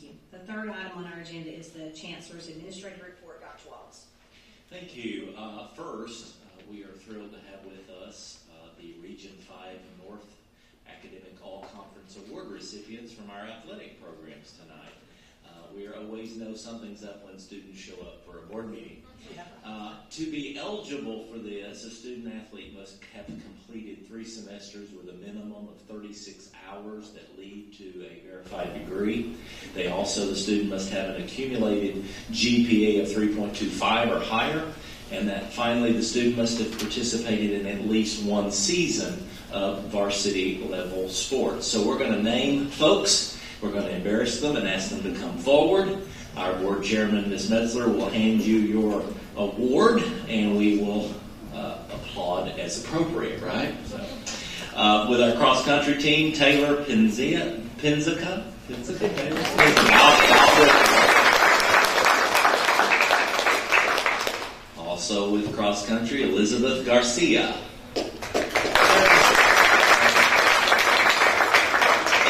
Thank you. The third item on our agenda is the Chancellor's Administrative Report. Dr. Wallace. Thank you. First, we are thrilled to have with us the Region 5 North Academic All-Conference Award recipients from our athletic programs tonight. We always know something's up when students show up for a board meeting. To be eligible for this, a student athlete must have completed 3 semesters with a minimum of 36 hours that lead to a verified degree. The student must have an accumulated GPA of 3.25 or higher, and that finally the student must have participated in at least 1 season of varsity level sports. So we're going to name folks. We're going to embarrass them and ask them to come forward. Our board chairman, Ms. Metzler, will hand you your award, and we will applaud as appropriate, right? So, with our cross-country team, Taylor Pinzica. Also with cross-country, Elizabeth Garcia. And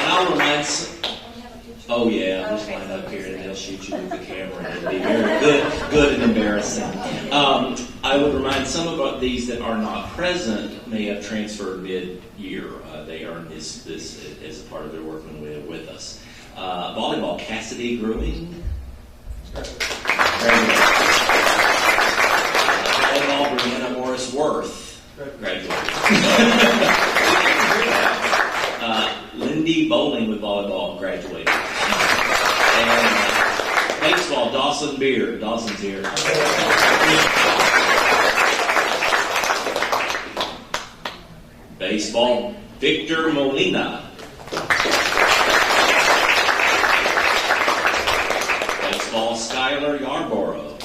I'll remind just line up here and they'll shoot you with the camera. It'll be very good and embarrassing. I would remind some of these that are not present may have transferred mid-year. They earned this as a part of their working with us. Volleyball, Cassidy Grooming. Volleyball, Brianna Morris Worth. Graduated. Lindy Bowling with volleyball graduated. And baseball, Dawson Beard. Dawson's here. Baseball, Victor Molina. Baseball, Skylar Yarborough.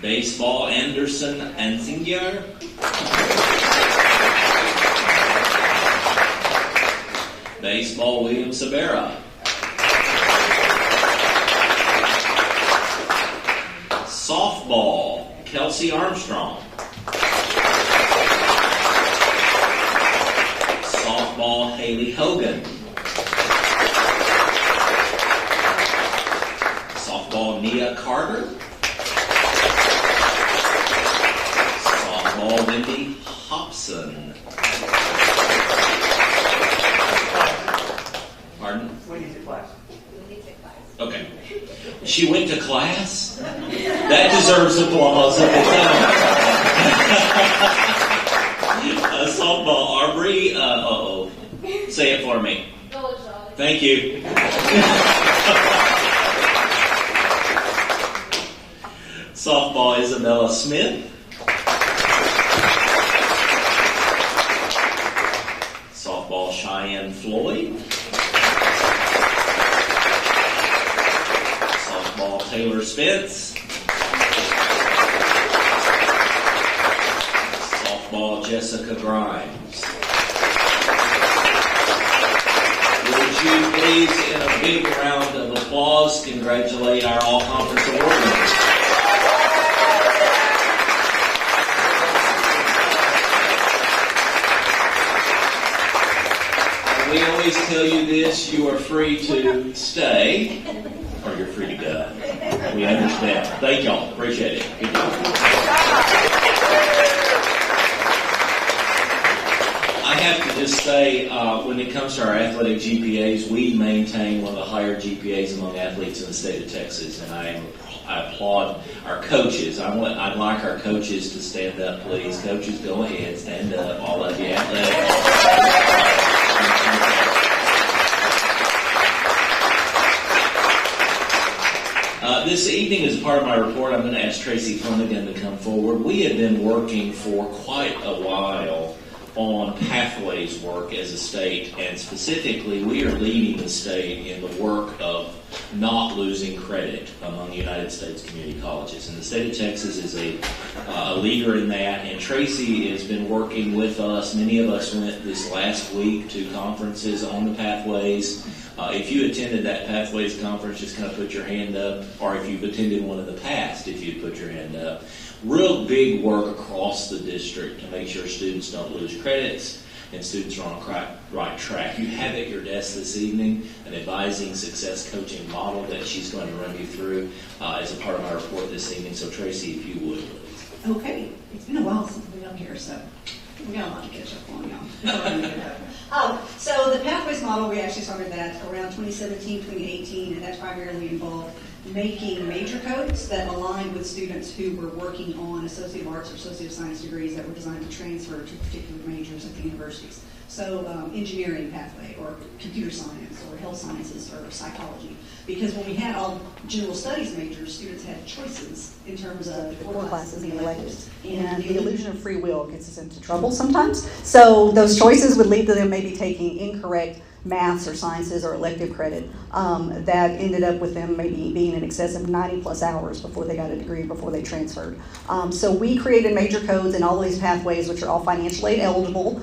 Baseball, Anderson Ansinger. Baseball, William Sabera. Softball, Kelsey Armstrong. Softball, Haley Hogan. Softball, Nia Carter. Softball, Wendy Hobson. Pardon? We need to class. Okay. She went to class? That deserves applause of its own. Softball, Aubrey. Say it for me. Thank you. Softball, Isabella Smith. Softball, Cheyenne Floyd. Softball, Taylor Spence. Softball, Jessica Grimes. Would you please, in a big round of applause, congratulate our all-conference award winners. We always tell you this, you are free to stay, or you're free to go. We understand. Thank y'all. Appreciate it. Good job. I have to just say, when it comes to our athletic GPAs, we maintain one of the higher GPAs among athletes in the state of Texas, and I applaud our coaches. I'd like our coaches to stand up, please. Coaches, go ahead. Stand up, all of you. This evening, as part of my report, I'm going to ask Tracy Flanagan to come forward. We have been working for quite a while on pathways work as a state, and specifically, we are leading the state in the work of not losing credit among United States community colleges. And the state of Texas is a leader in that, and Tracy has been working with us. Many of us went this last week to conferences on the pathways. If you attended that Pathways conference, just kind of put your hand up, or if you've attended one in the past, if you'd put your hand up. Real big work across the district to make sure students don't lose credits. and students are on the right track. You have at your desk this evening an advising success coaching model that she's going to run you through as a part of our report this evening. So Tracy, if you would, please. Okay, it's been a while since we've been up here, so we got a lot to catch up on, y'all. So the Pathways model, we actually started that around 2017, 2018, and that primarily involved making major codes that aligned with students who were working on Associate of Arts or Associate of Science degrees that were designed to transfer to particular majors at the universities. So engineering pathway, or computer science, or health sciences, or psychology. Because when we had all general studies majors, students had choices in terms of the core classes and electives. And the illusion of free will gets us into trouble sometimes. So those choices would lead to them maybe taking incorrect maths or sciences or elective credit that ended up with them maybe being in excess of 90 plus hours before they got a degree, before they transferred. So we created major codes in all these pathways, which are all financial aid eligible,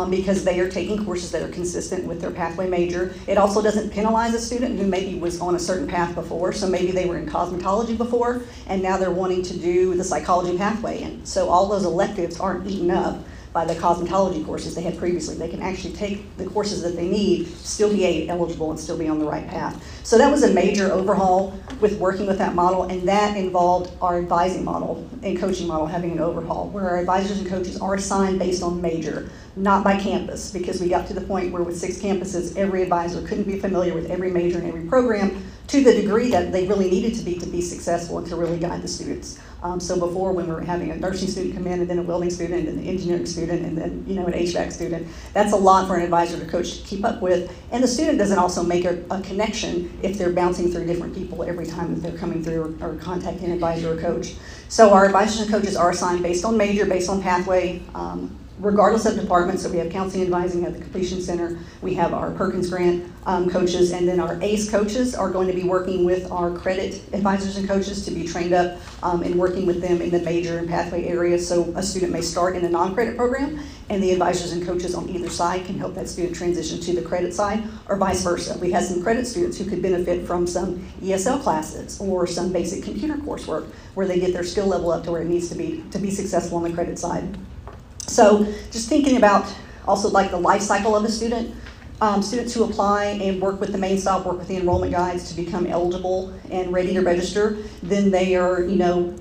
because they are taking courses that are consistent with their pathway major. It also doesn't penalize a student who maybe was on a certain path before, so maybe they were in cosmetology before, and now they're wanting to do the psychology pathway. And so all those electives aren't eaten up by the cosmetology courses they had previously. They can actually take the courses that they need, still be eligible, and still be on the right path. So that was a major overhaul with working with that model, and that involved our advising model and coaching model having an overhaul, where our advisors and coaches are assigned based on major, not by campus, because we got to the point where with 6 campuses, every advisor couldn't be familiar with every major and every program to the degree that they really needed to be successful and to really guide the students. So before, when we were having a nursing student come in, and then a welding student, and an engineering student, and then an HVAC student, that's a lot for an advisor to coach to keep up with. And the student doesn't also make a connection if they're bouncing through different people every time that they're coming through or contacting an advisor or coach. So our advisors and coaches are assigned based on major, based on pathway, regardless of department. So we have counseling and advising at the completion center. We have our Perkins Grant coaches, and then our ACE coaches are going to be working with our credit advisors and coaches to be trained up and working with them in the major and pathway areas. So a student may start in a non-credit program, and the advisors and coaches on either side can help that student transition to the credit side, or vice versa. We have some credit students who could benefit from some ESL classes or some basic computer coursework where they get their skill level up to where it needs to be successful on the credit side. So just thinking about also like the life cycle of a student, students who apply and work with the main stop, work with the enrollment guides to become eligible and ready to register, then they are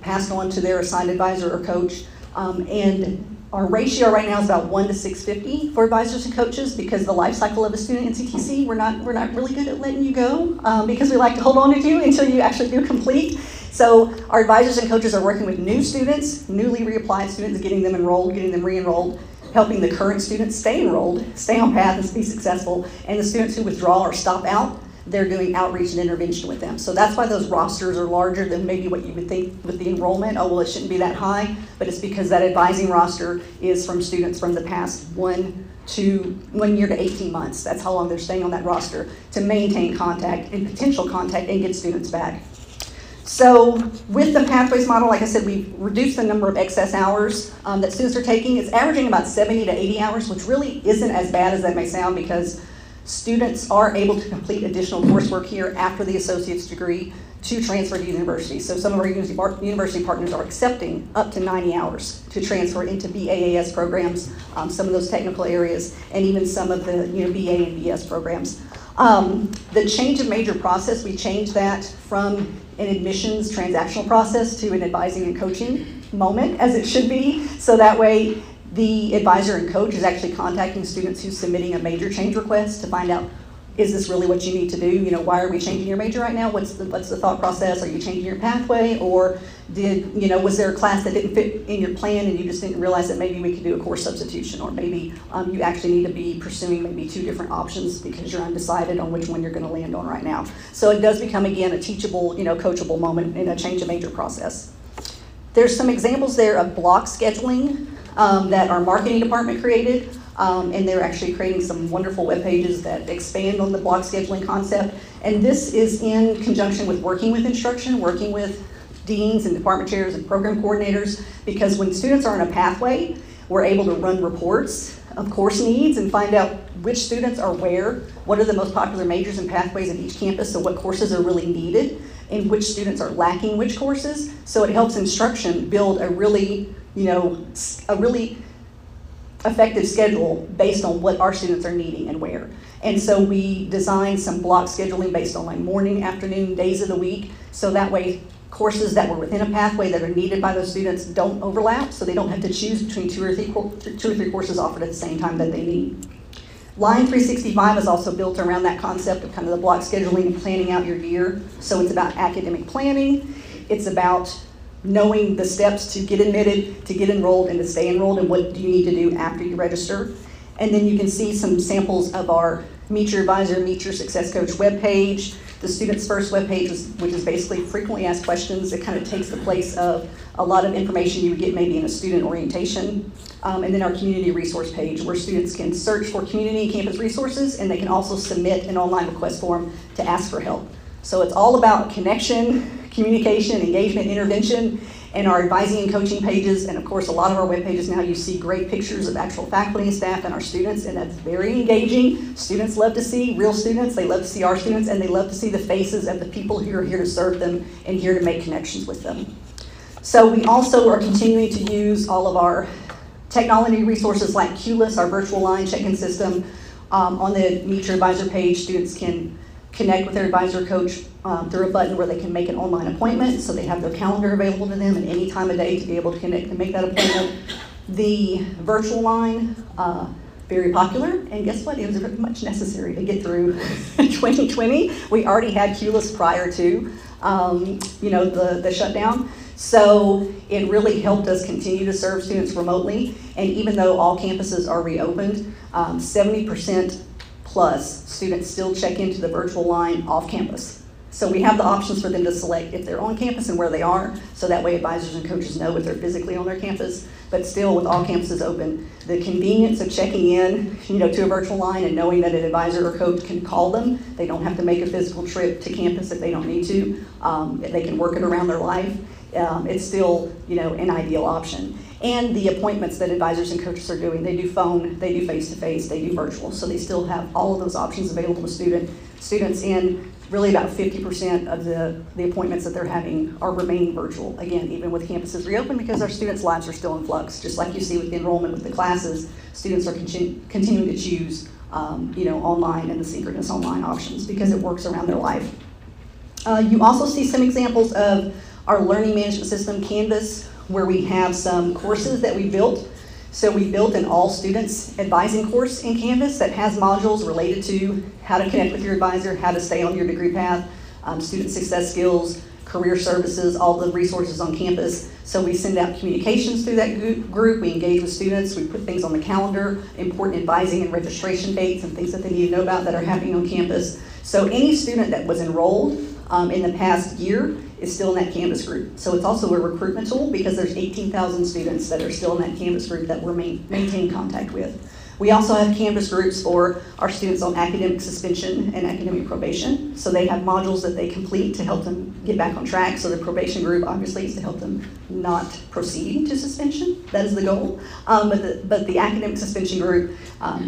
passed on to their assigned advisor or coach. And our ratio right now is about 1 to 650 for advisors and coaches, because the life cycle of a student in NCTC, we're not really good at letting you go because we like to hold on to you until you actually do complete. So our advisors and coaches are working with new students, newly reapplied students, getting them enrolled, getting them re-enrolled, helping the current students stay enrolled, stay on path, and be successful. And the students who withdraw or stop out, they're doing outreach and intervention with them. So that's why those rosters are larger than maybe what you would think with the enrollment. Oh, well, it shouldn't be that high, but it's because that advising roster is from students from the past 1 year to 18 months. That's how long they're staying on that roster to maintain contact and potential contact and get students back. So with the Pathways model, like I said, we've reduced the number of excess hours that students are taking. It's averaging about 70 to 80 hours, which really isn't as bad as that may sound, because students are able to complete additional coursework here after the associate's degree to transfer to university. So some of our university partners are accepting up to 90 hours to transfer into BAAS programs, some of those technical areas, and even some of the BA and BS programs. The change of major process, we changed that from an admissions transactional process to an advising and coaching moment, as it should be. So that way, the advisor and coach is actually contacting students who's submitting a major change request to find out, is this really what you need to do? Why are we changing your major right now? What's the thought process? Are you changing your pathway? Or was there a class that didn't fit in your plan and you just didn't realize that maybe we could do a course substitution? Or maybe you actually need to be pursuing maybe 2 different options because you're undecided on which one you're going to land on right now. So it does become, again, a teachable, coachable moment in a change of major process. There's some examples there of block scheduling that our marketing department created. And they're actually creating some wonderful web pages that expand on the block scheduling concept. And this is in conjunction with working with instruction, working with deans and department chairs and program coordinators, because when students are in a pathway, we're able to run reports of course needs and find out which students are where, what are the most popular majors and pathways at each campus, so what courses are really needed, and which students are lacking which courses. So it helps instruction build a really effective schedule based on what our students are needing and where. And so we designed some block scheduling based on like morning, afternoon, days of the week, so that way courses that were within a pathway that are needed by those students don't overlap, so they don't have to choose between two or three courses offered at the same time that they need. Line 365 is also built around that concept of kind of the block scheduling and planning out your year. So it's about academic planning. It's about knowing the steps to get admitted, to get enrolled, and to stay enrolled, and what do you need to do after you register. And then you can see some samples of our Meet Your Advisor, Meet Your Success Coach webpage, the Students First webpage, which is basically frequently asked questions. It kind of takes the place of a lot of information you would get maybe in a student orientation. And then our community resource page, where students can search for community and campus resources, and they can also submit an online request form to ask for help. So it's all about connection, communication, engagement, intervention, and our advising and coaching pages. And of course, a lot of our web pages now, you see great pictures of actual faculty and staff and our students, and that's very engaging. Students love to see real students, they love to see our students, and they love to see the faces of the people who are here to serve them and here to make connections with them. So we also are continuing to use all of our technology resources like QLIS, our virtual line check-in system. On the Meet Your Advisor page, students can connect with their advisor coach through a button where they can make an online appointment, so they have their calendar available to them at any time of day to be able to connect and make that appointment. The virtual line, very popular, and guess what? It was very much necessary to get through 2020. We already had QLIS prior to the shutdown. So it really helped us continue to serve students remotely. And even though all campuses are reopened, 70% plus students still check into the virtual line off campus. So we have the options for them to select if they're on campus and where they are, so that way advisors and coaches know if they're physically on their campus. But still, with all campuses open, the convenience of checking in, to a virtual line and knowing that an advisor or coach can call them, they don't have to make a physical trip to campus if they don't need to. They can work it around their life. It's still, an ideal option. And the appointments that advisors and coaches are doing, they do phone, they do face-to-face, they do virtual. So they still have all of those options available to students, and really about 50% of the appointments that they're having are remaining virtual. Again, even with campuses reopened, because our students' lives are still in flux. Just like you see with the enrollment with the classes, students are continuing to choose, online and the synchronous online options because it works around their life. You also see some examples of our learning management system, Canvas, where we have some courses that we built. So we built an all students advising course in Canvas that has modules related to how to connect with your advisor, how to stay on your degree path, student success skills, career services, all the resources on campus. So we send out communications through that group, we engage with students, we put things on the calendar, important advising and registration dates and things that they need to know about that are happening on campus. So any student that was enrolled in the past year is still in that Canvas group. So it's also a recruitment tool because there's 18,000 students that are still in that Canvas group that we're maintaining contact with. We also have Canvas groups for our students on academic suspension and academic probation. So they have modules that they complete to help them get back on track. So the probation group obviously is to help them not proceed to suspension. That is the goal. But the academic suspension group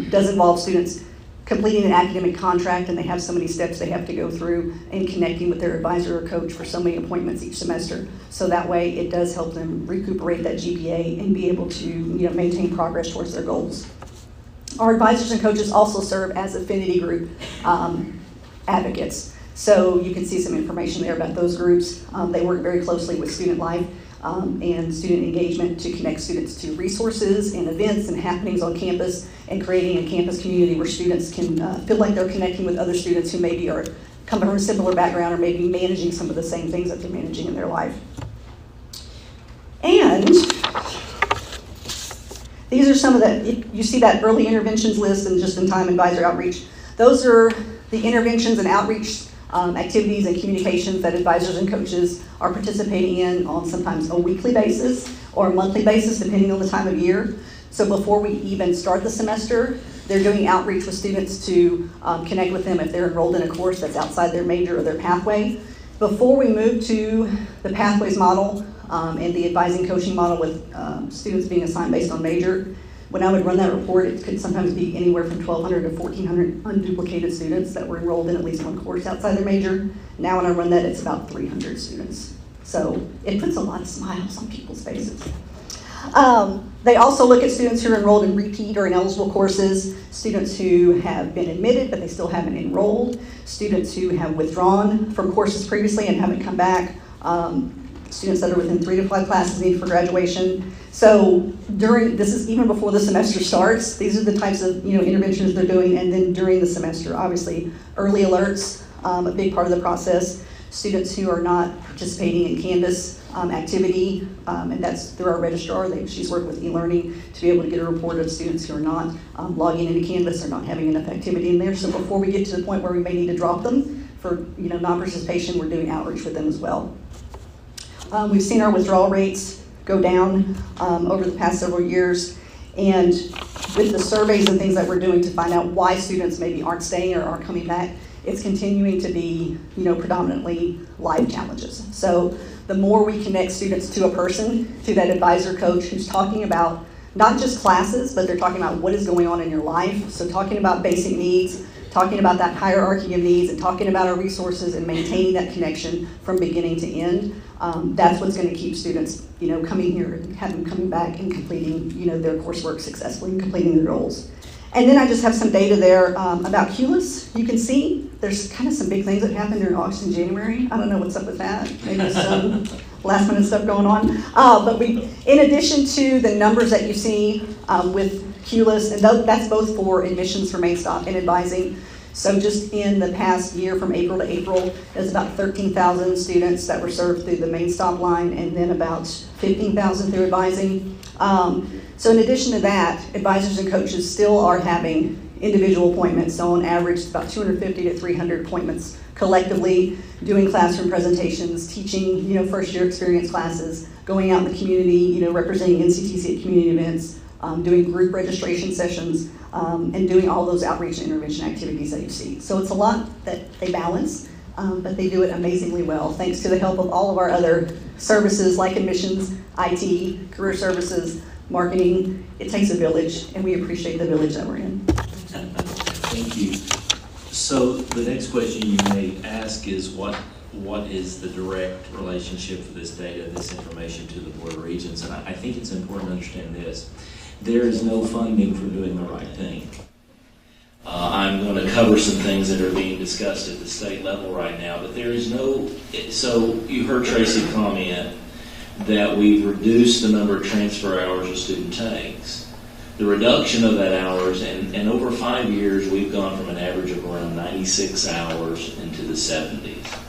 does involve students completing an academic contract, and they have so many steps they have to go through in connecting with their advisor or coach for so many appointments each semester. So that way it does help them recuperate that GPA and be able to maintain progress towards their goals. Our advisors and coaches also serve as affinity group advocates. So you can see some information there about those groups. They work very closely with student life and student engagement to connect students to resources and events and happenings on campus, and creating a campus community where students can feel like they're connecting with other students who maybe are coming from a similar background or maybe managing some of the same things that they're managing in their life. And these are some of you see that early interventions list and just-in-time advisor outreach. Those are the interventions and outreach activities and communications that advisors and coaches are participating in on sometimes a weekly basis or a monthly basis, depending on the time of year. So before we even start the semester, they're doing outreach with students to connect with them if they're enrolled in a course that's outside their major or their pathway. Before we move to the pathways model and the advising coaching model with students being assigned based on major, when I would run that report, it could sometimes be anywhere from 1,200 to 1,400 unduplicated students that were enrolled in at least one course outside their major. Now when I run that, it's about 300 students. So it puts a lot of smiles on people's faces. They also look at students who are enrolled in repeat or ineligible courses, students who have been admitted but they still haven't enrolled, students who have withdrawn from courses previously and haven't come back, students that are within 3 to 5 classes needed for graduation. So this is even before the semester starts, these are the types of interventions they're doing, and then during the semester, obviously, early alerts, a big part of the process. Students who are not participating in Canvas activity, and that's through our registrar. She's worked with e-learning to be able to get a report of students who are not logging into Canvas or not having enough activity in there. So before we get to the point where we may need to drop them for non-participation, we're doing outreach with them as well. We've seen our withdrawal rates go down over the past several years, and with the surveys and things that we're doing to find out why students maybe aren't staying or aren't coming back, it's continuing to be, predominantly life challenges. So the more we connect students to a person, to that advisor coach who's talking about not just classes, but they're talking about what is going on in your life. So talking about basic needs, talking about that hierarchy of needs, and talking about our resources and maintaining that connection from beginning to end. That's what's going to keep students, coming here and having coming back and completing, their coursework successfully and completing their goals. And then I just have some data there about QLIS. You can see there's kind of some big things that happened during August and January. I don't know what's up with that. Maybe some last minute stuff going on. But in addition to the numbers that you see with QLIS, and that's both for admissions for main stop and advising. So just in the past year, from April to April, there's about 13,000 students that were served through the main stop line, and then about 15,000 through advising. So in addition to that, advisors and coaches still are having individual appointments. So on average, about 250 to 300 appointments collectively, doing classroom presentations, teaching, first year experience classes, going out in the community, representing NCTC at community events, doing group registration sessions, and doing all those outreach and intervention activities that you see. So it's a lot that they balance, but they do it amazingly well, thanks to the help of all of our other services like admissions, IT, career services, marketing. It takes a village, and we appreciate the village that we're in. Thank you. So the next question you may ask is what is the direct relationship for this data, this information to the Board of Regents? And I think it's important to understand this. There is no funding for doing the right thing. I'm going to cover some things that are being discussed at the state level right now, but there is no, so you heard Tracy comment that we've reduced the number of transfer hours a student takes. The reduction of that hours, and over 5 years, we've gone from an average of around 96 hours into the 70s.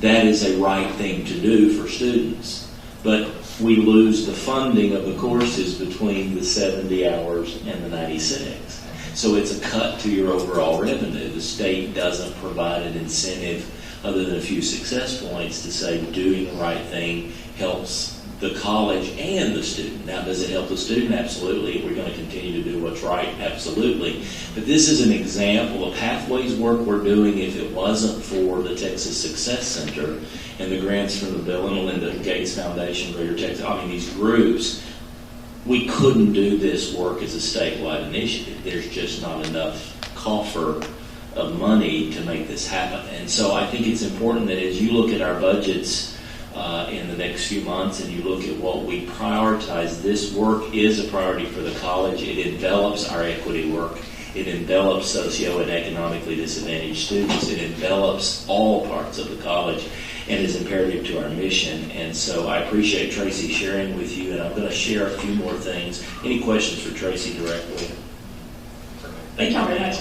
That is a right thing to do for students, but we lose the funding of the courses between the 70 hours and the 96. So it's a cut to your overall revenue. The state doesn't provide an incentive other than a few success points to say doing the right thing helps the college and the student. Now, does it help the student? Absolutely. We're going to continue to do what's right? Absolutely. But this is an example of Pathways work we're doing. If it wasn't for the Texas Success Center and the grants from the Bill and Melinda Gates Foundation, Greater Texas, these groups, we couldn't do this work as a statewide initiative. There's just not enough coffer of money to make this happen. And so I think it's important that as you look at our budgets in the next few months and you look at what we prioritize, this work is a priority for the college. It envelops our equity work. It envelops socio and economically disadvantaged students. It envelops all parts of the college and is imperative to our mission. And so I appreciate Tracy sharing with you, and I'm going to share a few more things. Any questions for Tracy directly? Thank you very much.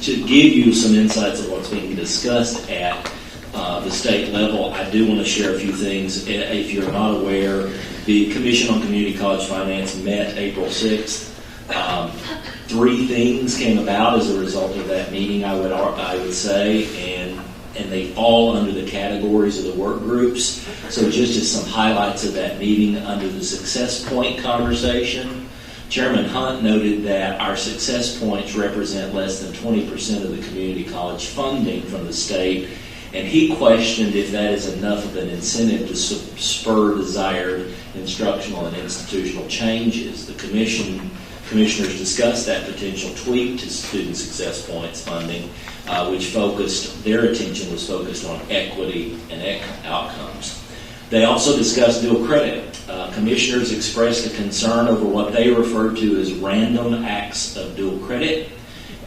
To give you some insights of what's being discussed at the state level, I do want to share a few things. If you're not aware, the Commission on Community College Finance met April 6th. 3 things came about as a result of that meeting, I would say, and they fall under the categories of the work groups. So just as some highlights of that meeting, under the success point conversation, Chairman Hunt noted that our success points represent less than 20% of the community college funding from the state, and he questioned if that is enough of an incentive to spur desired instructional and institutional changes. The commissioners discussed that potential tweak to student success points funding, which their attention was focused on equity and outcomes. They also discussed dual credit. Commissioners expressed a concern over what they referred to as random acts of dual credit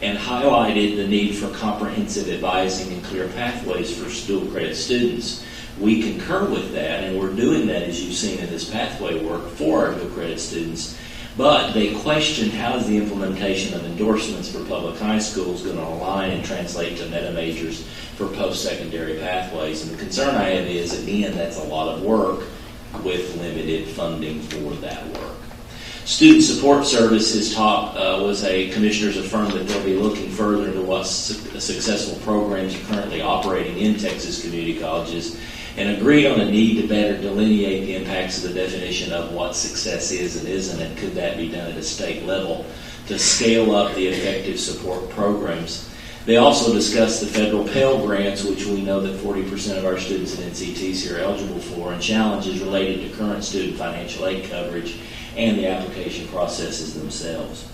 and highlighted the need for comprehensive advising and clear pathways for dual credit students. We concur with that, and we're doing that, as you've seen in this pathway work, for our dual credit students. But they questioned how is the implementation of endorsements for public high schools going to align and translate to meta majors for post-secondary pathways. And the concern I have is, again, that's a lot of work with limited funding for that work. Student Support Services was a commissioners affirmed that they'll be looking further into what successful programs are currently operating in Texas community colleges and agreed on a need to better delineate the impacts of the definition of what success is and isn't, and could that be done at a state level to scale up the effective support programs. They also discussed the federal Pell Grants, which we know that 40% of our students in NCTC are eligible for, and challenges related to current student financial aid coverage and the application processes themselves.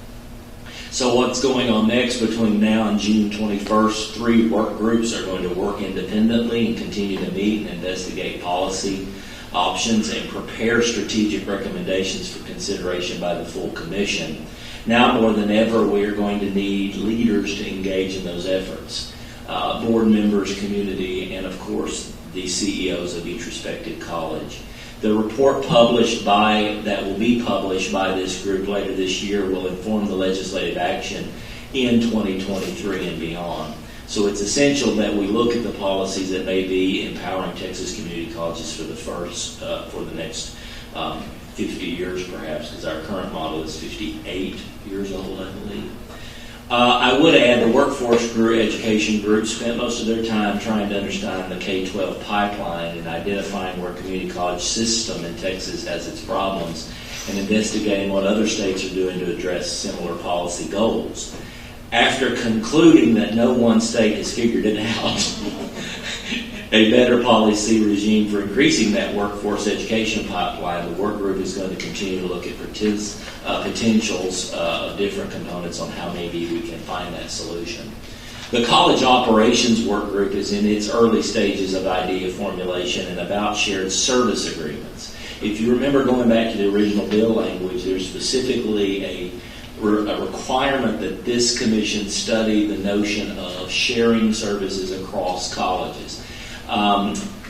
So what's going on next between now and June 21st? 3 work groups are going to work independently and continue to meet and investigate policy options and prepare strategic recommendations for consideration by the full commission. Now more than ever, we are going to need leaders to engage in those efforts. Board members, community, and of course, the CEOs of each respective college. The report that will be published by this group later this year will inform the legislative action in 2023 and beyond. So it's essential that we look at the policies that may be empowering Texas community colleges for the next 50 years perhaps, because our current model is 58 years old, I believe. I would add the workforce education group spent most of their time trying to understand the K-12 pipeline and identifying where community college system in Texas has its problems and investigating what other states are doing to address similar policy goals. After concluding that no one state has figured it out, a better policy regime for increasing that workforce education pipeline, the work group is going to continue to look at potentials of different components on how maybe we can find that solution. The college operations work group is in its early stages of idea formulation and about shared service agreements. If you remember going back to the original bill language, there's specifically a requirement that this commission study the notion of sharing services across colleges.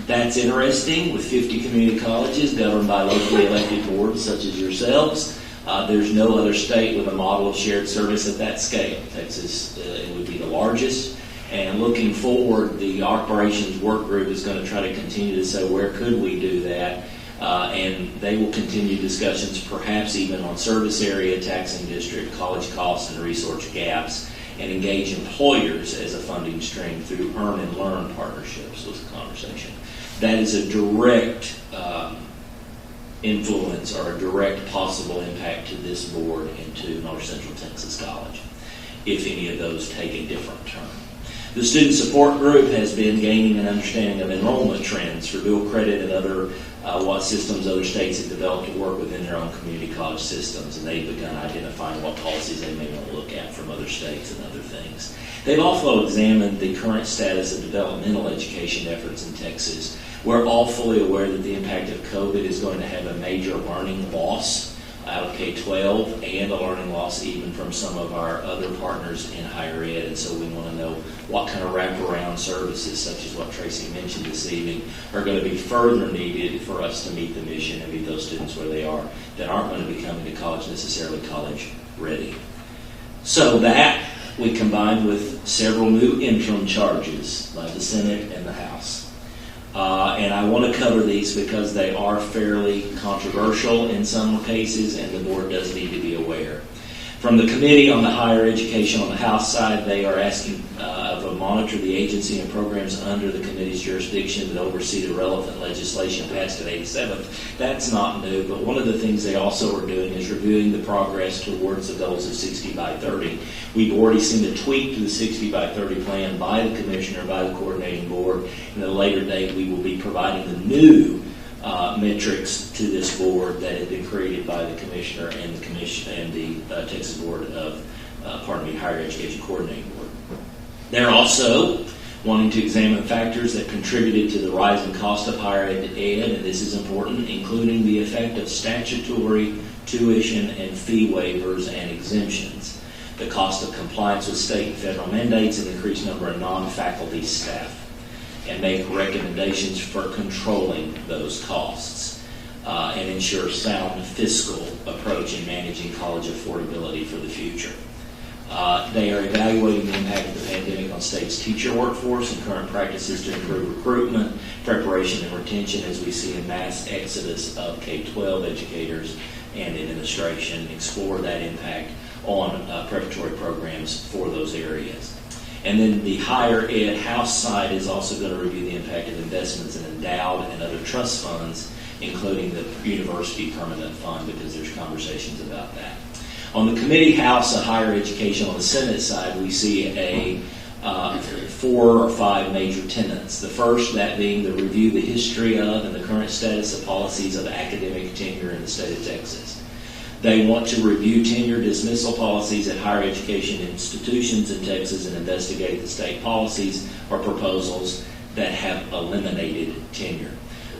That's interesting with 50 community colleges governed by locally elected boards such as yourselves. There's no other state with a model of shared service at that scale. Texas it would be the largest. And looking forward, the operations work group is going to try to continue to say, where could we do that? And they will continue discussions, perhaps even on service area, taxing district, college costs, and resource gaps, and engage employers as a funding stream through earn and learn partnerships was the conversation. That is a direct influence or a direct possible impact to this board and to North Central Texas College, if any of those take a different turn. The Student Support Group has been gaining an understanding of enrollment trends for dual credit and other what systems other states have developed to work within their own community college systems, and they've begun identifying what policies they may want to look at from other states and other things. They've also examined the current status of developmental education efforts in Texas. We're all fully aware that the impact of COVID is going to have a major learning loss out of K-12 and a learning loss even from some of our other partners in higher ed, and so we want to know what kind of wraparound services, such as what Tracy mentioned this evening, are going to be further needed for us to meet the mission and meet those students where they are that aren't going to be coming to college necessarily college ready. So that we combined with several new interim charges by the Senate and the House. And I want to cover these because they are fairly controversial in some cases, and the board does need to be aware. From the Committee on the Higher Education on the House side, they are asking to monitor the agency and programs under the committee's jurisdiction that oversee the relevant legislation passed at 87th. That's not new, but one of the things they also are doing is reviewing the progress towards the goals of 60 by 30. We've already seen a tweak to the 60 by 30 plan by the commissioner, by the coordinating board, and at a later date we will be providing the new metrics to this board that have been created by the commissioner and the commission and the Texas Board of Higher Education Coordinating Board. They're also wanting to examine factors that contributed to the rising cost of higher ed, and this is important, including the effect of statutory tuition and fee waivers and exemptions, the cost of compliance with state and federal mandates, and increased number of non-faculty staff, and make recommendations for controlling those costs, and ensure sound fiscal approach in managing college affordability for the future. They are evaluating the impact of the pandemic on state's teacher workforce and current practices to improve recruitment, preparation, and retention as we see a mass exodus of K-12 educators and administration, explore that impact on preparatory programs for those areas. And then the higher ed House side is also going to review the impact of investments in endowed and other trust funds, including the University Permanent Fund, because there's conversations about that. On the committee House of Higher Education, on the Senate side, we see a 4 or 5 major tenets. The first, that being to review the history of and the current status of policies of academic tenure in the state of Texas. They want to review tenure dismissal policies at higher education institutions in Texas and investigate the state policies or proposals that have eliminated tenure.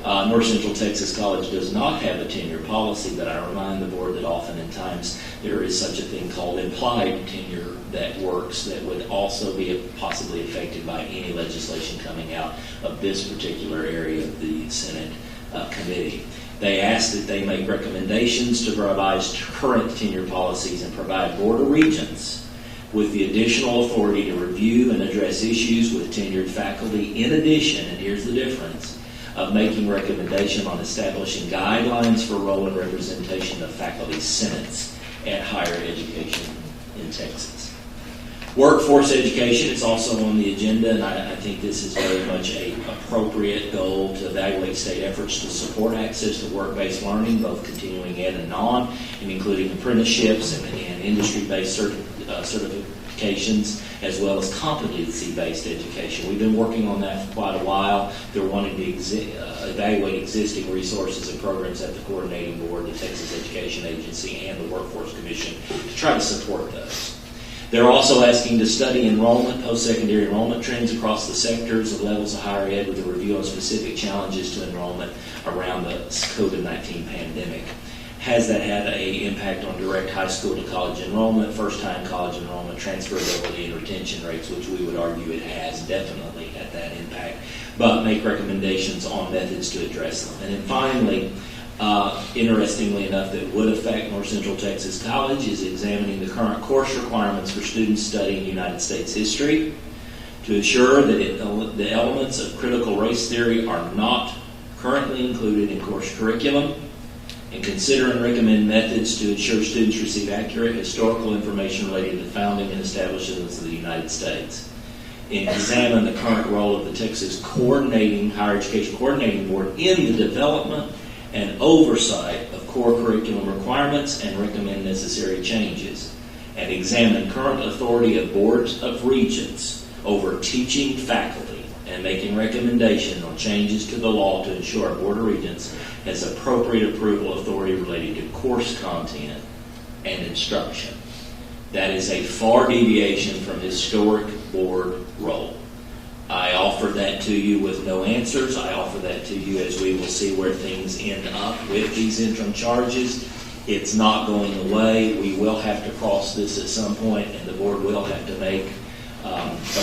North Central Texas College does not have a tenure policy, but I remind the board that often in times there is such a thing called implied tenure that works that would also be possibly affected by any legislation coming out of this particular area of the Senate committee. They ask that they make recommendations to revise current tenure policies and provide Board of Regents with the additional authority to review and address issues with tenured faculty, in addition, and here's the difference, of making recommendation on establishing guidelines for role and representation of faculty senates at higher education in Texas. Workforce education is also on the agenda, and I think this is very much an appropriate goal to evaluate state efforts to support access to work-based learning, both continuing ed and non, and including apprenticeships and industry-based certifications, as well as competency-based education. We've been working on that for quite a while. They're wanting to evaluate existing resources and programs at the Coordinating Board, the Texas Education Agency, and the Workforce Commission to try to support those. They're also asking to study enrollment, post-secondary enrollment trends across the sectors of levels of higher ed with a review on specific challenges to enrollment around the COVID-19 pandemic. Has that had an impact on direct high school to college enrollment, first-time college enrollment, transferability, and retention rates, which we would argue it has definitely had that impact, but make recommendations on methods to address them. And then finally, interestingly enough, that would affect North Central Texas College is examining the current course requirements for students studying United States history to ensure that the elements of critical race theory are not currently included in course curriculum, and consider and recommend methods to ensure students receive accurate historical information related to the founding and establishments of the United States. And examine the current role of the Texas Higher Education Coordinating Board in the development and oversight of core curriculum requirements and recommend necessary changes. And examine current authority of boards of regents over teaching faculty and making recommendations on changes to the law to ensure our Board of Regents has appropriate approval authority relating to course content and instruction. That is a far deviation from historic board role. I offer that to you with no answers. I offer that to you as we will see where things end up with these interim charges. It's not going away. We will have to cross this at some point, and the board will have to make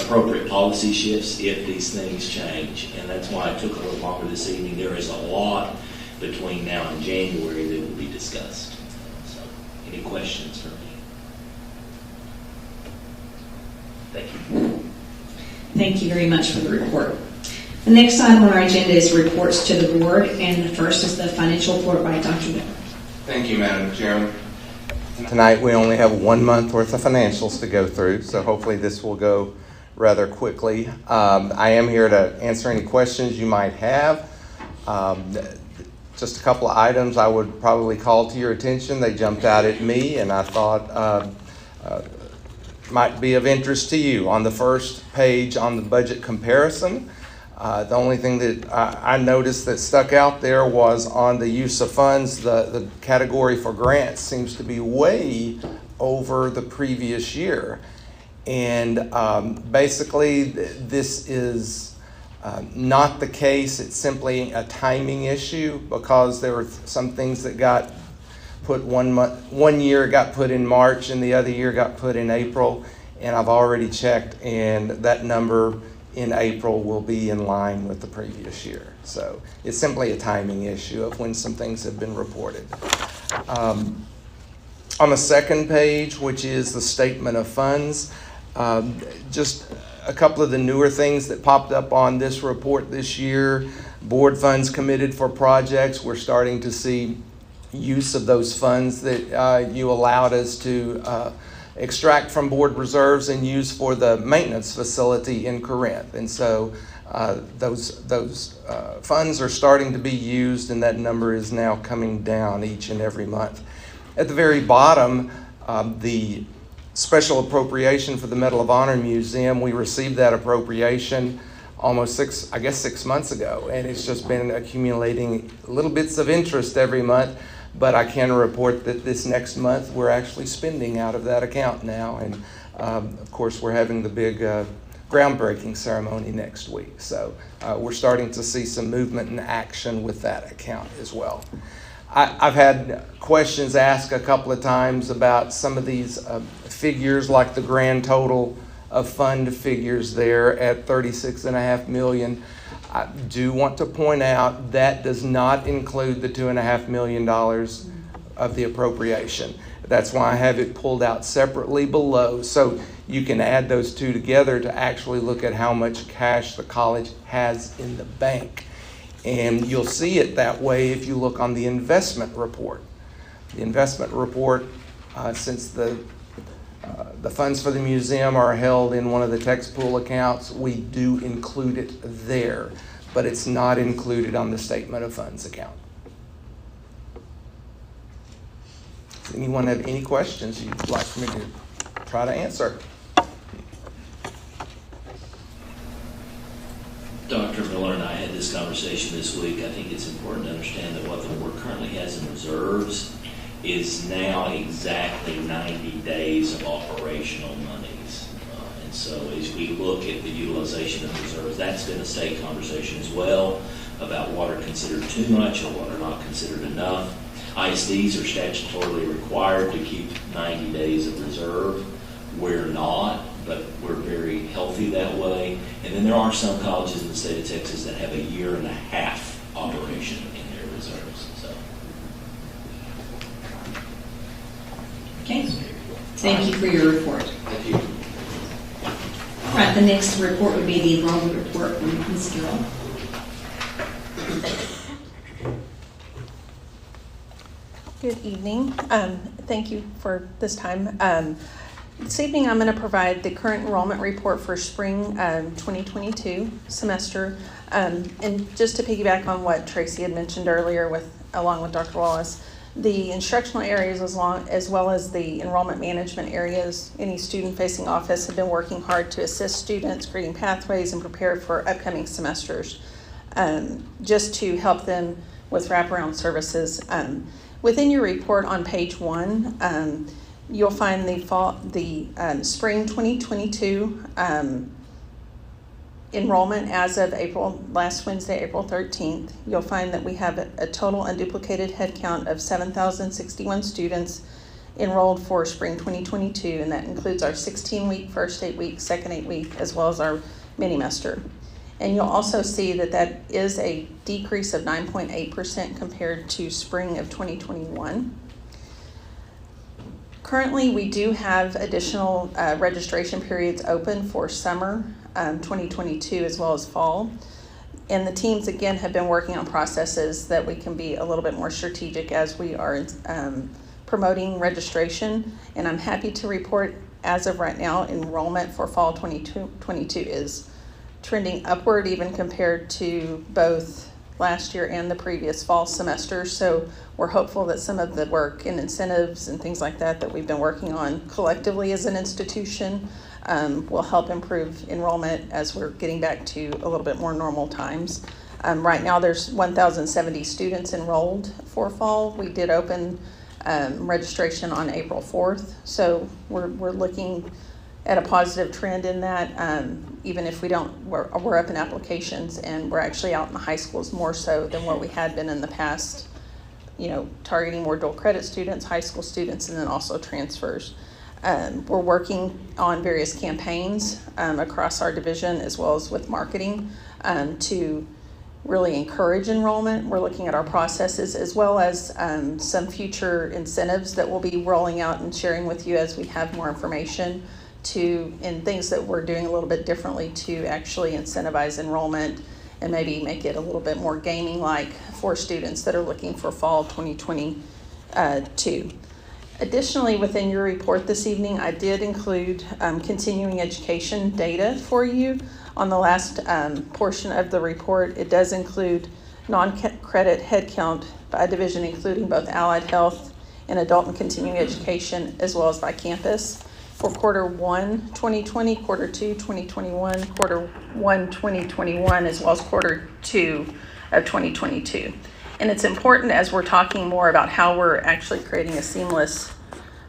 appropriate policy shifts if these things change. And that's why I took a little longer this evening. There is a lot between now and January that will be discussed. So, any questions for me? Thank you. Thank you very much for the report. The next item on our agenda is reports to the board, and the first is the financial report by Dr. Miller. Thank you, Madam Chairman. Tonight we only have 1 month worth of financials to go through, so hopefully this will go rather quickly. I am here to answer any questions you might have. Just a couple of items I would probably call to your attention. They jumped out at me and I thought might be of interest to you. On the first page on the budget comparison, the only thing that I noticed that stuck out there was on the use of funds, the category for grants seems to be way over the previous year. And basically, this is not the case. It's simply a timing issue because there were some things that got put one year got put in March and the other year got put in April. And I've already checked, and that number in April will be in line with the previous year. So it's simply a timing issue of when some things have been reported. On the second page, which is the statement of funds, just a couple of the newer things that popped up on this report this year. Board funds committed for projects. We're starting to see use of those funds that you allowed us to extract from board reserves and use for the maintenance facility in Corinth. And so those funds are starting to be used, and that number is now coming down each and every month. At the very bottom, the special appropriation for the Medal of Honor Museum, we received that appropriation almost 6 months ago, and it's just been accumulating little bits of interest every month. But I can report that this next month we're actually spending out of that account now, and of course we're having the big groundbreaking ceremony next week. So we're starting to see some movement and action with that account as well. I've had questions asked a couple of times about some of these figures, like the grand total of fund figures there at $36.5 million. I do want to point out that does not include the $2.5 million of the appropriation. That's why I have it pulled out separately below, so you can add those two together to actually look at how much cash the college has in the bank. And you'll see it that way if you look on the investment report. The investment report, since the funds for the museum are held in one of the text pool accounts, we do include it there, but it's not included on the statement of funds account. Does anyone have any questions you'd like me to try to answer? Dr. Miller and I had this conversation this week. I think it's important to understand that what the board currently has in reserves is now exactly 90 days of operational monies. And so as we look at the utilization of reserves, that's been a state conversation as well about what are considered too much or what are not considered enough. ISDs are statutorily required to keep 90 days of reserve. We're not, but we're very healthy that way. And then there are some colleges in the state of Texas that have a 1.5 year operation in their reserves. So. Okay. Thank you for your report. Thank you. All right, the next report would be the enrollment report from Ms. Gill. Good evening. Thank you for this time. This evening I'm going to provide the current enrollment report for spring 2022 semester. And just to piggyback on what Tracy had mentioned earlier along with Dr. Wallace, the instructional areas as well as the enrollment management areas, any student-facing office have been working hard to assist students creating pathways and prepare for upcoming semesters, just to help them with wraparound services. Within your report on page 1, you'll find the spring 2022 enrollment as of last Wednesday, April 13th. You'll find that we have a total unduplicated head count of 7,061 students enrolled for spring 2022, and that includes our 16-week, first 8-week, second 8-week, as well as our mini-mester. And you'll also see that is a decrease of 9.8% compared to spring of 2021. Currently, we do have additional registration periods open for summer 2022 as well as fall. And the teams, again, have been working on processes that we can be a little bit more strategic as we are promoting registration. And I'm happy to report, as of right now, enrollment for fall 2022 is trending upward, even compared to both last year and the previous fall semester. So we're hopeful that some of the work and incentives and things like that we've been working on collectively as an institution will help improve enrollment as we're getting back to a little bit more normal times. Right now there's 1,070 students enrolled for fall. We did open registration on April 4th. So we're looking at a positive trend in that, even if we're up in applications, and we're actually out in the high schools more so than what we had been in the past, targeting more dual credit students, high school students, and then also transfers. We're working on various campaigns across our division as well as with marketing to really encourage enrollment. We're looking at our processes as well as some future incentives that we'll be rolling out and sharing with you as we have more information and things that we're doing a little bit differently to actually incentivize enrollment and maybe make it a little bit more gaming-like for students that are looking for fall 2022. Additionally, within your report this evening, I did include continuing education data for you. On the last portion of the report, it does include non-credit headcount by division, including both allied health and adult and continuing education, as well as by campus for quarter 1, 2020, quarter 2, 2021, quarter 1, 2021, as well as quarter 2 of 2022. And it's important as we're talking more about how we're actually creating a seamless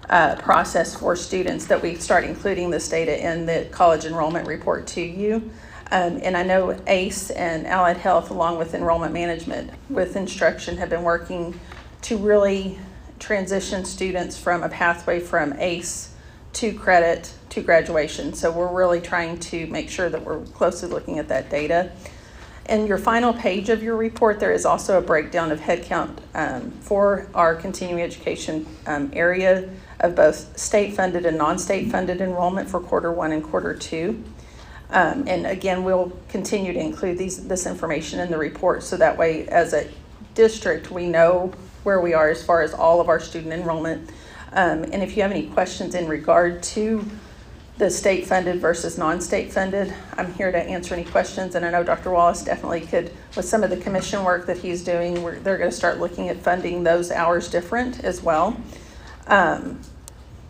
process for students that we start including this data in the college enrollment report to you. And I know ACE and Allied Health, along with enrollment management with instruction, have been working to really transition students from a pathway from ACE to credit to graduation. So we're really trying to make sure that we're closely looking at that data. In your final page of your report, there is also a breakdown of headcount for our continuing education area of both state-funded and non-state-funded enrollment for quarter 1 and quarter 2. And again, we'll continue to include this information in the report so that way as a district we know where we are as far as all of our student enrollment. And if you have any questions in regard to the state-funded versus non-state-funded, I'm here to answer any questions. And I know Dr. Wallace definitely could, with some of the commission work that he's doing, they're going to start looking at funding those hours different as well.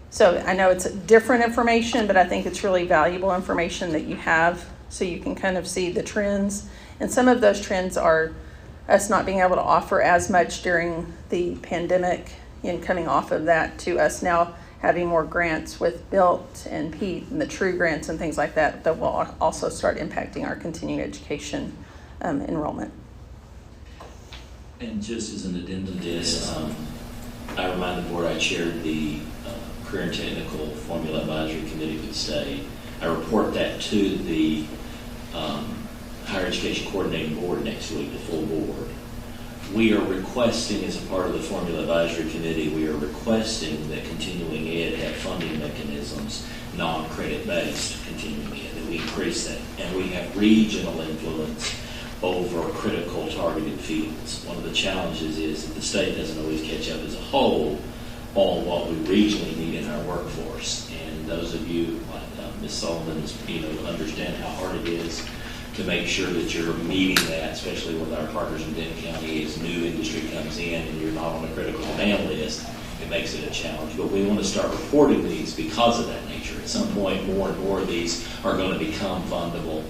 So I know it's different information, but I think it's really valuable information that you have so you can kind of see the trends. And some of those trends are us not being able to offer as much during the pandemic and coming off of that to us now having more grants with BILT and PETE and the TRUE grants and things like that that will also start impacting our continuing education enrollment. And just as an addendum to this, I remind the board I chaired the Career and Technical Formula Advisory Committee for the state. I report that to the Higher Education Coordinating Board next week, the full board. We are requesting, as a part of the Formula Advisory Committee, we are requesting that continuing ed have funding mechanisms, non-credit based continuing ed, that we increase that. And we have regional influence over critical targeted fields. One of the challenges is that the state doesn't always catch up as a whole on what we regionally need in our workforce. And those of you, like Ms. Sullivan, understand how hard it is to make sure that you're meeting that, especially with our partners in Denton County, as new industry comes in and you're not on a critical demand list, it makes it a challenge. But we want to start reporting these because of that nature. At some point, more and more of these are going to become fundable,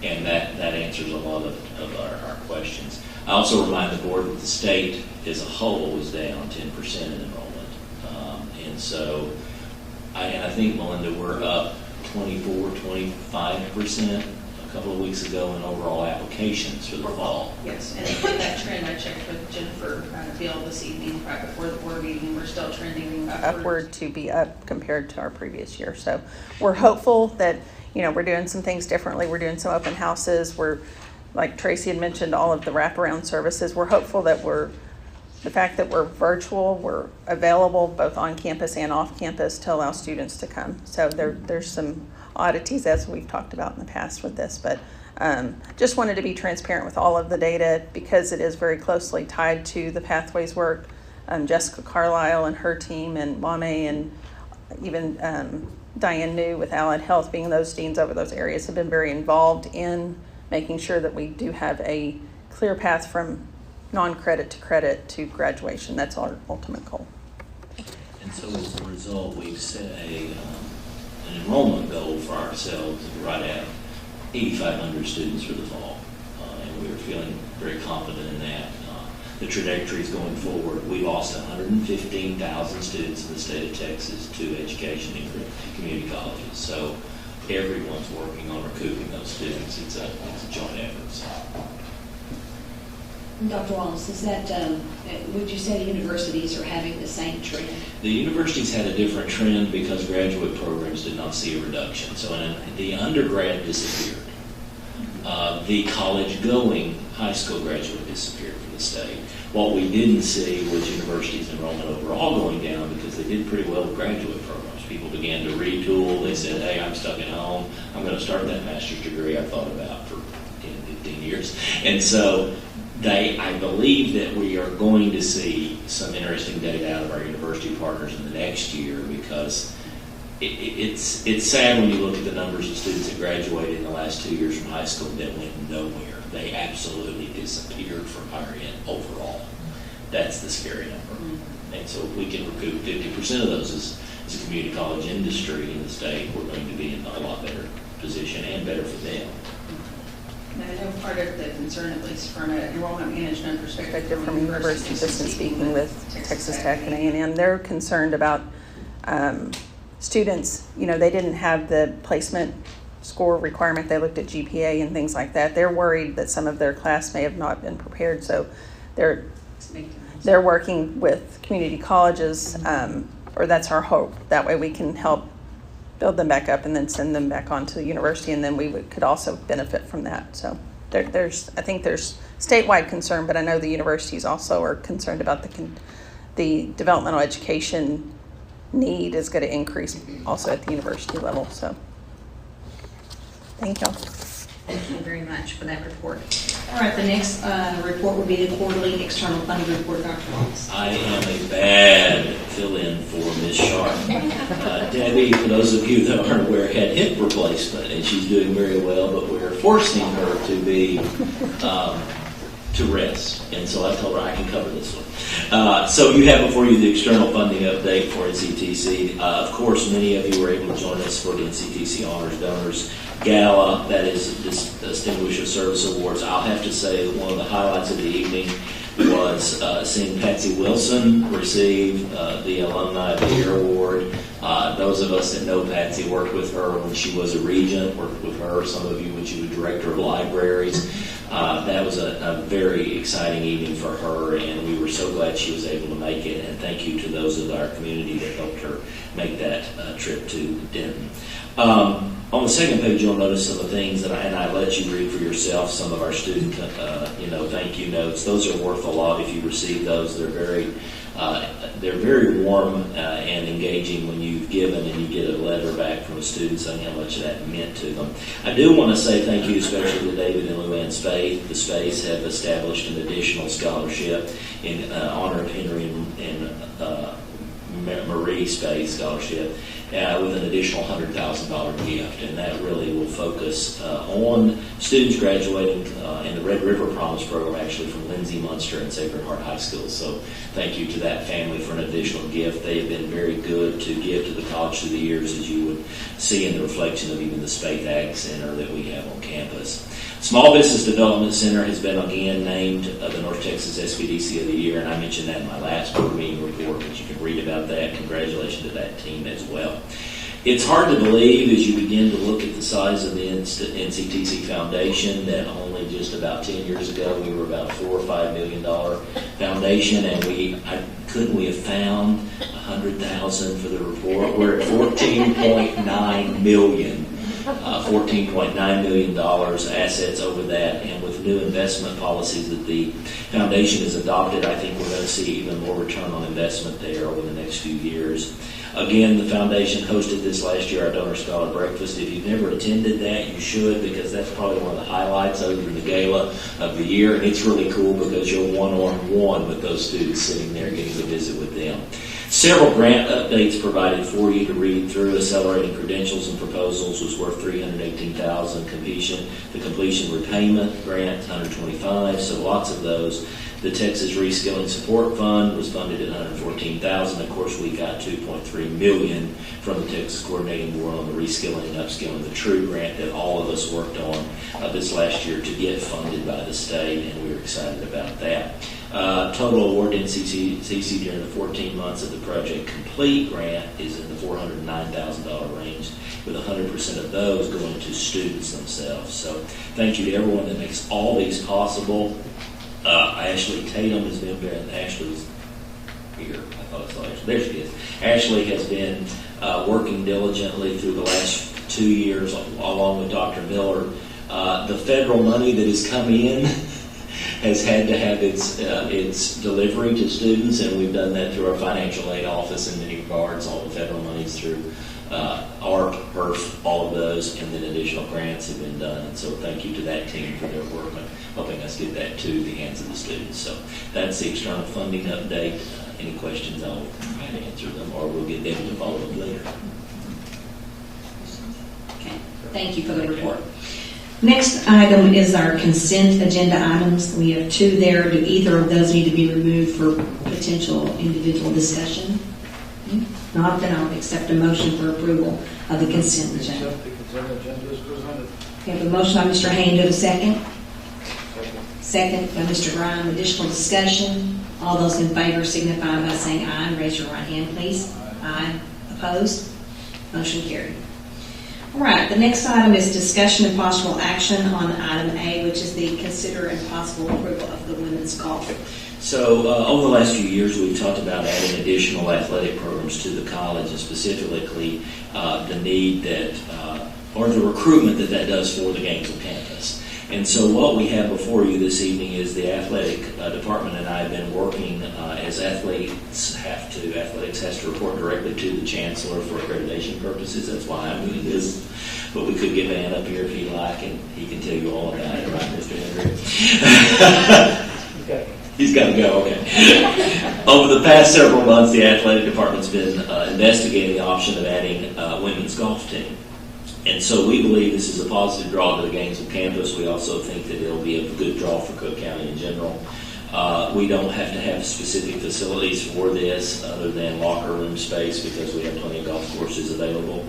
and that answers a lot of our questions. I also remind the board that the state as a whole is down 10% in enrollment. And so, I think, Melinda, we're up 24, 25% a couple of weeks ago in overall applications for the fall. Yes, and that trend I checked with Jennifer Beal this evening right before the board meeting. We're still trending upward to be up compared to our previous year. So we're hopeful that we're doing some things differently. We're doing some open houses. We're, like Tracy had mentioned, all of the wraparound services. We're hopeful that the fact that we're virtual, we're available both on campus and off campus to allow students to come. So there's some oddities as we've talked about in the past with this, but just wanted to be transparent with all of the data because it is very closely tied to the Pathways work. Jessica Carlisle and her team and Wame and even Diane New with Allied Health, being those deans over those areas, have been very involved in making sure that we do have a clear path from non-credit to credit to graduation. That's our ultimate goal. And so as a result, we've set an enrollment goal for ourselves right at 8,500 students for the fall. And we are feeling very confident in that. the trajectories going forward. We lost 115,000 students in the state of Texas to education in community colleges. So everyone's working on recouping those students. It's a joint effort. So. Dr. Wallace, is that, would you say the universities are having the same trend? The universities had a different trend because graduate programs did not see a reduction. So the undergrad disappeared. The college-going high school graduate disappeared from the state. What we didn't see was universities' enrollment overall going down because they did pretty well with graduate programs. People began to retool. They said, hey, I'm stuck at home. I'm going to start that master's degree I thought about for 10, 15 years. And so I believe that we are going to see some interesting data out of our university partners in the next year because it's sad when you look at the numbers of students that graduated in the last 2 years from high school that went nowhere. They absolutely disappeared from higher ed overall. That's the scary number. Mm-hmm. And so if we can recoup 50% of those as a community college industry in the state, we're going to be in a lot better position and better for them. I know part of the concern, at least from an enrollment management perspective, From university, just in speaking with Texas Tech and A&M, they're concerned about students. You know, they didn't have the placement score requirement. They looked at GPA and things like that. They're worried that some of their class may have not been prepared, so they're working with community colleges, or that's our hope. That way we can help build them back up and then send them back on to the university, and then we could also benefit from that. So I think there's statewide concern, but I know the universities also are concerned about the developmental education need is going to increase also at the university level. So thank you. Thank you very much for that report. All right, the next report will be the quarterly external funding report, Dr. Wallace. I am a bad fill-in for Ms. Sharp. Debbie, for those of you that aren't aware, had hip replacement, and she's doing very well, but we're forcing her to be to rest. And so I told her I can cover this one. So you have before you the external funding update for NCTC. Of course, many of you were able to join us for the NCTC Honors Donors Gala, that is Distinguished Service Awards. I'll have to say that one of the highlights of the evening was seeing Patsy Wilson receive the Alumni of the Year Award. Those of us that know Patsy worked with her when she was a regent, worked with her, some of you when she was director of libraries. That was a very exciting evening for her, and we were so glad she was able to make it, and thank you to those of our community that helped her make that trip to Denton. On the second page, you'll notice some of the things that I let you read for yourself. Some of our student, thank you notes. Those are worth a lot if you receive those. They're very warm and engaging when you've given and you get a letter back from a student saying how much that meant to them. I do want to say thank you especially to David and Luann Spade. The Spades have established an additional scholarship in honor of Henry and Marie Spade Scholarship with an additional $100,000 gift, and that really will focus on students graduating in the Red River Promise Program, actually from Lindsay, Munster, and Sacred Heart High School. So thank you to that family for an additional gift. They have been very good to give to the college through the years, as you would see in the reflection of even the Spade Ag Center that we have on campus. Small Business Development Center has been again named the North Texas SBDC of the Year, and I mentioned that in my last board meeting report, but you can read about that. Congratulations to that team as well. It's hard to believe as you begin to look at the size of the NCTC Foundation that only just about 10 years ago we were about $4 or $5 million foundation, and couldn't we have found $100,000 for the report? We're at $14.9 million. $14.9 million assets over that, and with new investment policies that the foundation has adopted, I think we're going to see even more return on investment there over the next few years. Again, the foundation hosted this last year, our Donor Scholar Breakfast. If you've never attended that, you should, because that's probably one of the highlights other than the gala of the year, and it's really cool because you're one-on-one with those students sitting there getting to visit with them. Several grant updates provided for you to read through. Accelerating Credentials and Proposals was worth $318,000. The completion repayment grant, $125,000, so lots of those. The Texas Reskilling Support Fund was funded at $114,000. Of course, we got $2.3 million from the Texas Coordinating Board on the Reskilling and Upskilling, the TRUE grant that all of us worked on this last year to get funded by the state, and we were excited about that. Total award to NCTC during the 14 months of the project complete grant is in the $409,000 range, with 100% of those going to students themselves. So thank you to everyone that makes all these possible. Ashley Tatum has been there, and Ashley's here. I thought I saw Ashley. There she is. Ashley has been working diligently through the last 2 years, along with Dr. Miller. The federal money that has come in has had to have its delivery to students, and we've done that through our financial aid office in many regards. All the federal monies through ARP, PERF, all of those, and then additional grants have been done. And so thank you to that team for their work on helping us get that to the hands of the students. So that's the external funding update. Any questions, I'll try to answer them, or we'll get Debbie to follow up later. Okay, thank you for the report. Next item is our consent agenda items. We have 2 there. Do either of those need to be removed for potential individual discussion? Not, then I'll accept a motion for approval of the consent agenda. Accept the consent agenda as presented. We have a motion by Mr. Hayne. Do a second? Second by Mr. Ryan. Additional discussion. All those in favor signify by saying aye. Raise your right hand, please. Aye. Opposed? Motion carried. All right, the next item is discussion and possible action on item A, which is the consider and possible approval of the women's golf. So over the last few years, we've talked about adding additional athletic programs to the college, and specifically the need that, or the recruitment that does for the Gainesville campus. And so what we have before you this evening is the athletic department and I have been working as athletics has to report directly to the Chancellor for accreditation purposes. That's why I'm doing this. But we could get Van up here if he'd like, and he can tell you all about it, right, Mr. Henry? Okay. He's got to go, okay. Over the past several months, the athletic department's been investigating the option of adding a women's golf team. And so we believe this is a positive draw to the Gainesville campus. We also think that it'll be a good draw for Cook County in general. We don't have to have specific facilities for this other than locker room space because we have plenty of golf courses available.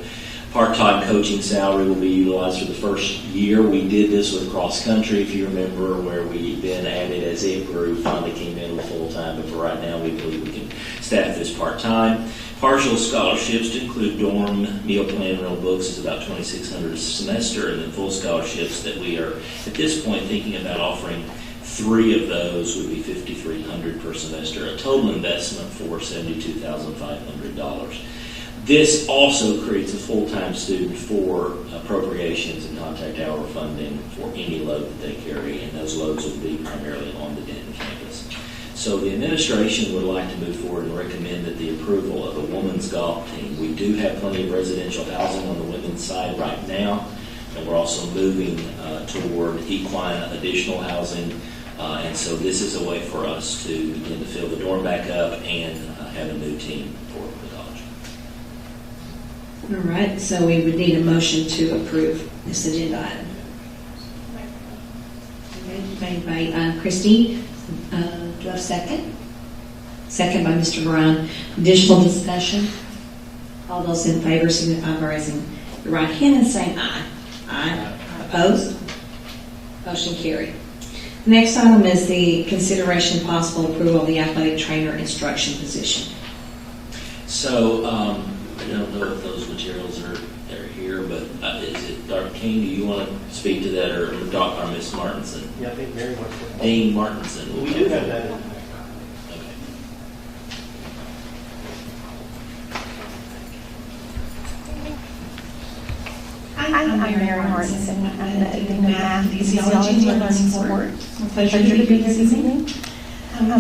Part-time coaching salary will be utilized for the first year. We did this with cross country, if you remember, where we then added as it grew, finally came in with full-time. But for right now, we believe we can staff this part-time. Partial scholarships to include dorm, meal plan, rental books is about $2,600 a semester, and then full scholarships that we are at this point thinking about offering 3 of those would be $5,300 per semester, a total investment for $72,500. This also creates a full-time student for appropriations and contact hour funding for any load that they carry, and those loads will be primarily on the Denton campus. So the administration would like to move forward and recommend that the approval of a women's golf team. We do have plenty of residential housing on the women's side right now, and we're also moving toward equine additional housing. And so this is a way for us to begin to fill the dorm back up and have a new team for the college. All right, so we would need a motion to approve this agenda item. Okay, made by Christine. Do I have a second? Second by Mr. Brown. Additional discussion? All those in favor signify by raising your right hand and saying aye. Aye. Opposed? Motion carried. The next item is the consideration and possible approval of the athletic trainer instruction position. So I don't know if those materials are here, but is it Dr. King? Do you want to speak to that, or Dr. Miss Martinson? Yeah, I think Mary wants to. Dean Martinson. We do have that. Okay. I'm Mary Martinson. I'm the Dean of Math, Physiology, and Learning Support. It's a pleasure to be here this evening.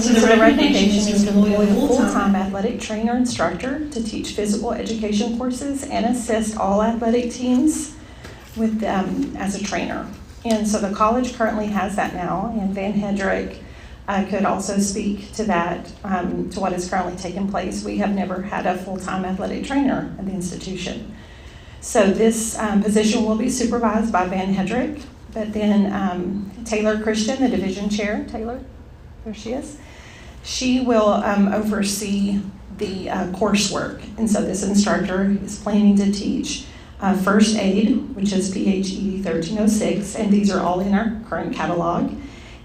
So the recommendation is to employ a full-time athletic trainer instructor to teach physical education courses and assist all athletic teams with as a trainer. And so the college currently has that now, and Van Hedrick could also speak to that, to what is currently taking place. We have never had a full-time athletic trainer at the institution. So this position will be supervised by Van Hedrick, but then Taylor Christian, the division chair, Taylor, there she is, she will oversee the coursework. And so this instructor is planning to teach first aid, which is PHE 1306, and these are all in our current catalog.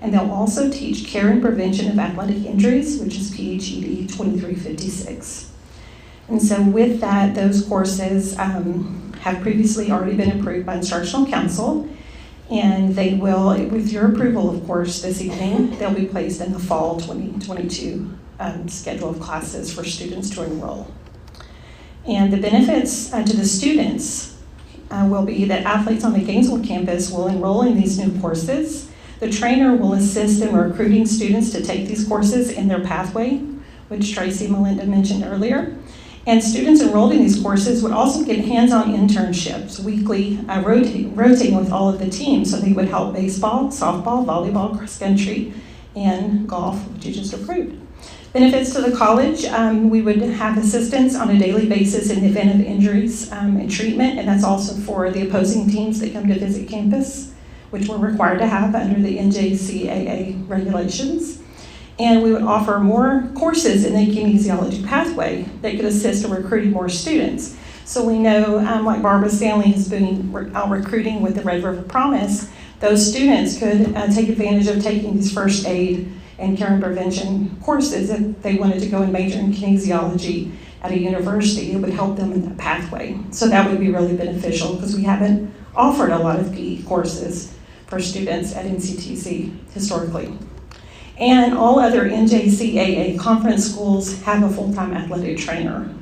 And they'll also teach care and prevention of athletic injuries, which is PHED 2356. And so with that, those courses have previously already been approved by Instructional Council, and they will, with your approval, of course, this evening, they'll be placed in the fall 2022 schedule of classes for students to enroll. And the benefits to the students will be that athletes on the Gainesville campus will enroll in these new courses. The trainer will assist in recruiting students to take these courses in their pathway, which Tracy Melinda mentioned earlier. And students enrolled in these courses would also get hands-on internships weekly, rotating with all of the teams. So they would help baseball, softball, volleyball, cross country, and golf, which you just approved. Benefits to the college, we would have assistance on a daily basis in the event of injuries and treatment, and that's also for the opposing teams that come to visit campus, which we're required to have under the NCTC regulations. And we would offer more courses in the kinesiology pathway that could assist in recruiting more students. So we know, like Barbara Stanley has been out recruiting with the Red River Promise, those students could take advantage of taking these first aid and care and prevention courses if they wanted to go and major in kinesiology at a university. It would help them in that pathway. So that would be really beneficial because we haven't offered a lot of PE courses for students at NCTC historically. And all other NJCAA conference schools have a full-time athletic trainer.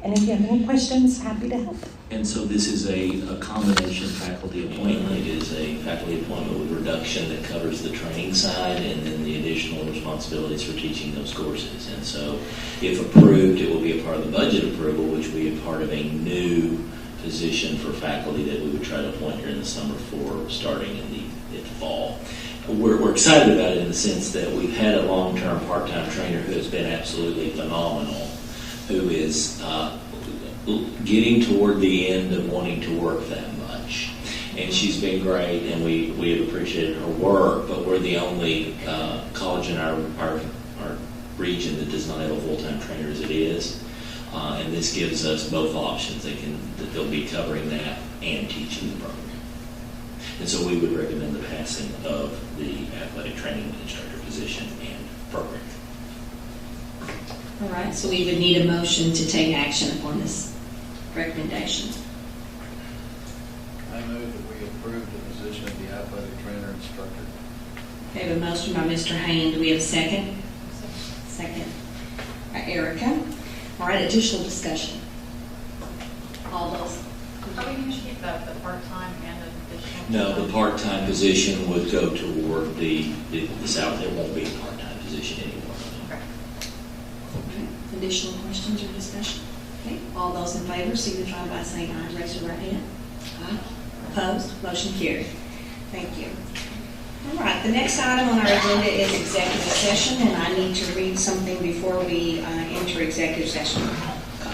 And if you have any questions, happy to help. And so this is a combination faculty appointment. It is a faculty appointment with reduction that covers the training side and then the additional responsibilities for teaching those courses. And so if approved, it will be a part of the budget approval, which will be a part of a new position for faculty that we would try to appoint here in the summer for starting in the fall. We're excited about it in the sense that we've had a long-term part-time trainer who has been absolutely phenomenal, who is getting toward the end of wanting to work that much. And she's been great, and we have appreciated her work, but we're the only college in our region that does not have a full-time trainer as it is. And this gives us both options. That they'll be covering that and teaching the program. And so we would recommend the passing of the athletic training instructor position and program. All right, so we would need a motion to take action upon this recommendation. I move that we approve the position of the athletic trainer instructor. We have a motion by Mr. Hayne. Do we have a second? Second by Erica. All right, additional discussion. All those. Are we going to keep the part-time and the additional? No, the part-time position would go toward the south. There won't be a part-time position anymore. Okay. Additional questions or discussion? Okay. All those in favor signify by saying aye. Raise your right hand. Aye. Opposed? Motion carried. Thank you. All right. The next item on our agenda is executive session, and I need to read something before we enter executive session.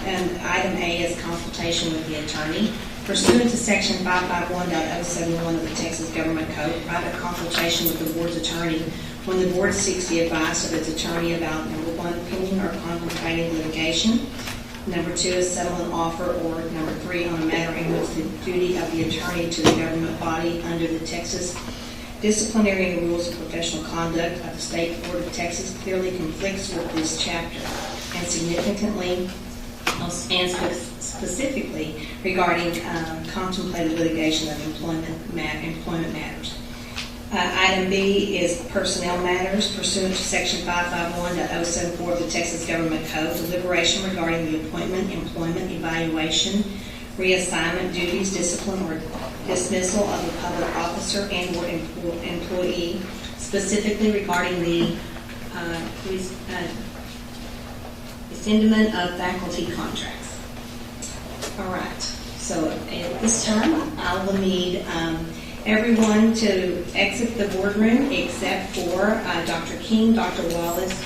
And item A is consultation with the attorney. Pursuant to Section 551.071 of the Texas Government Code, private consultation with the board's attorney when the board seeks the advice of its attorney about, number one, pending or contemplating litigation, number two, a settlement offer, or number three, on a matter in which the duty of the attorney to the government body under the Texas Disciplinary and Rules of Professional Conduct of the State Board of Texas clearly conflicts with this chapter, and significantly and specifically regarding contemplated litigation of employment matters. Item B is personnel matters. Pursuant to Section 551.074 of the Texas Government Code, deliberation regarding the appointment, employment, evaluation, reassignment, duties, discipline, or dismissal of a public officer and or employee, specifically regarding the rescindment of faculty contracts. All right. So at this time, I will need everyone to exit the boardroom except for Dr. King, Dr. Wallace,